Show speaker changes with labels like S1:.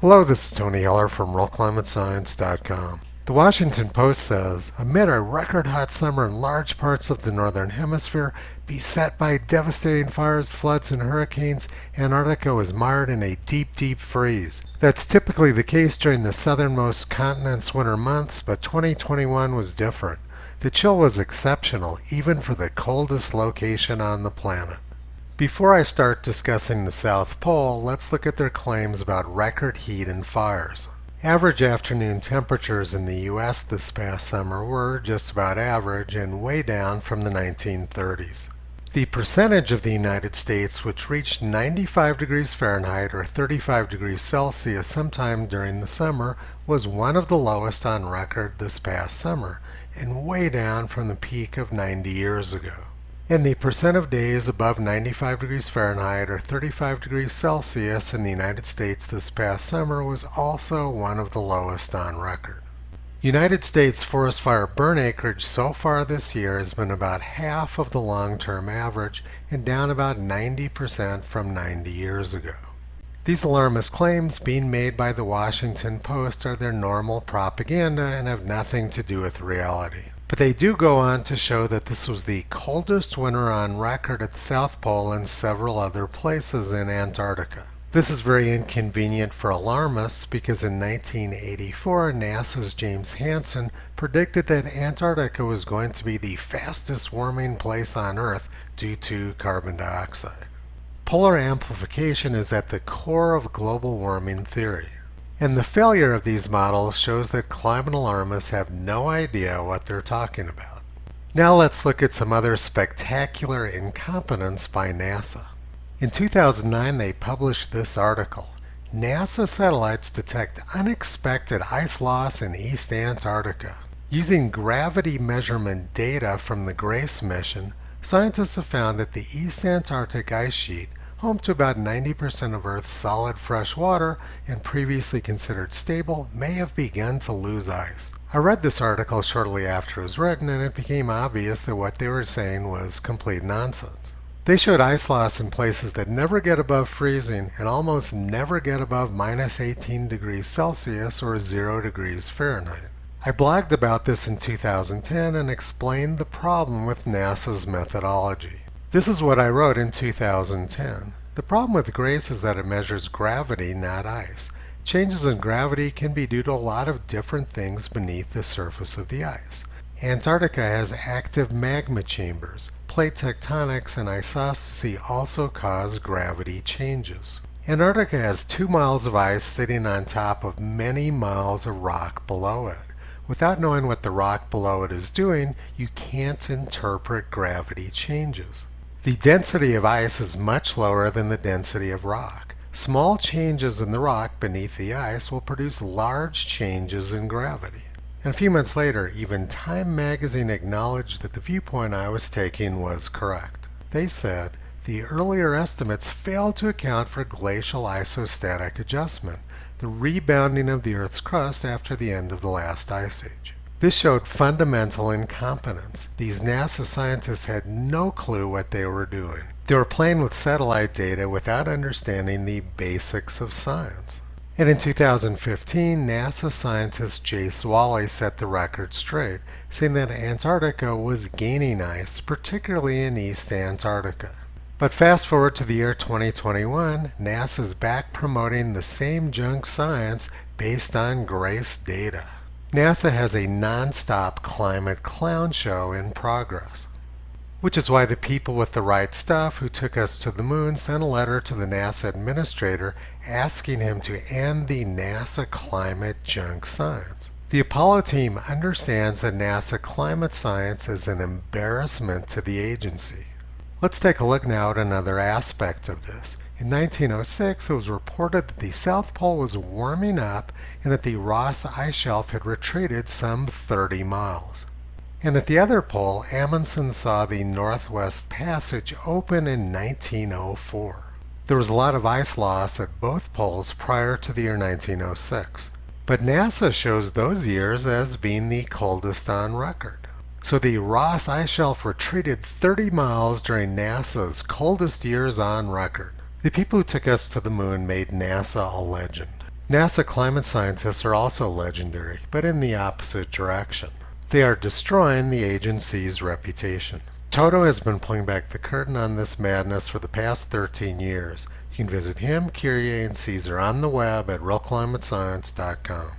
S1: Hello, this is Tony Heller from RealClimateScience.com. The Washington Post says, amid a record-hot summer in large parts of the northern hemisphere, beset by devastating fires, floods, and hurricanes, Antarctica was mired in a deep, deep freeze. That's typically the case during the southernmost continent's winter months, but 2021 was different. The chill was exceptional, even for the coldest location on the planet. Before I start discussing the South Pole, let's look at their claims about record heat and fires. Average afternoon temperatures in the U.S. this past summer were just about average and way down from the 1930s. The percentage of the United States which reached 95 degrees Fahrenheit or 35 degrees Celsius sometime during the summer was one of the lowest on record this past summer and way down from the peak of 90 years ago. And the percent of days above 95 degrees Fahrenheit or 35 degrees Celsius in the United States this past summer was also one of the lowest on record. United States forest fire burn acreage so far this year has been about half of the long-term average and down about 90% from 90 years ago. These alarmist claims being made by the Washington Post are their normal propaganda and have nothing to do with reality. But they do go on to show that this was the coldest winter on record at the South Pole and several other places in Antarctica. This is very inconvenient for alarmists because in 1984, NASA's James Hansen predicted that Antarctica was going to be the fastest warming place on Earth due to carbon dioxide. Polar amplification is at the core of global warming theory. And the failure of these models shows that climate alarmists have no idea what they're talking about. Now let's look at some other spectacular incompetence by NASA. In 2009, they published this article. NASA satellites detect unexpected ice loss in East Antarctica. Using gravity measurement data from the GRACE mission, scientists have found that the East Antarctic ice sheet, home to about 90% of Earth's solid fresh water and previously considered stable, may have begun to lose ice. I read this article shortly after it was written, and it became obvious that what they were saying was complete nonsense. They showed ice loss in places that never get above freezing and almost never get above minus 18 degrees Celsius or 0 degrees Fahrenheit. I blogged about this in 2010 and explained the problem with NASA's methodology. This is what I wrote in 2010. The problem with GRACE is that it measures gravity, not ice. Changes in gravity can be due to a lot of different things beneath the surface of the ice. Antarctica has active magma chambers. Plate tectonics and isostasy also cause gravity changes. Antarctica has 2 miles of ice sitting on top of many miles of rock below it. Without knowing what the rock below it is doing, you can't interpret gravity changes. The density of ice is much lower than the density of rock. Small changes in the rock beneath the ice will produce large changes in gravity. And a few months later, even Time magazine acknowledged that the viewpoint I was taking was correct. They said, the earlier estimates failed to account for glacial isostatic adjustment, the rebounding of the Earth's crust after the end of the last ice age. This showed fundamental incompetence. These NASA scientists had no clue what they were doing. They were playing with satellite data without understanding the basics of science. And in 2015, NASA scientist Jay Swally set the record straight, saying that Antarctica was gaining ice, particularly in East Antarctica. But fast forward to the year 2021, NASA's back promoting the same junk science based on GRACE data. NASA has a non-stop climate clown show in progress. Which is why the people with the right stuff who took us to the moon sent a letter to the NASA administrator asking him to end the NASA climate junk science. The Apollo team understands that NASA climate science is an embarrassment to the agency. Let's take a look now at another aspect of this. In 1906, it was reported that the South Pole was warming up and that the Ross ice shelf had retreated some 30 miles. And at the other pole, Amundsen saw the Northwest Passage open in 1904. There was a lot of ice loss at both poles prior to the year 1906, but NASA shows those years as being the coldest on record. So the Ross ice shelf retreated 30 miles during NASA's coldest years on record. The people who took us to the moon made NASA a legend. NASA climate scientists are also legendary, but in the opposite direction. They are destroying the agency's reputation. Toto has been pulling back the curtain on this madness for the past 13 years. You can visit him, Kyrie, and Caesar on the web at realclimatescience.com.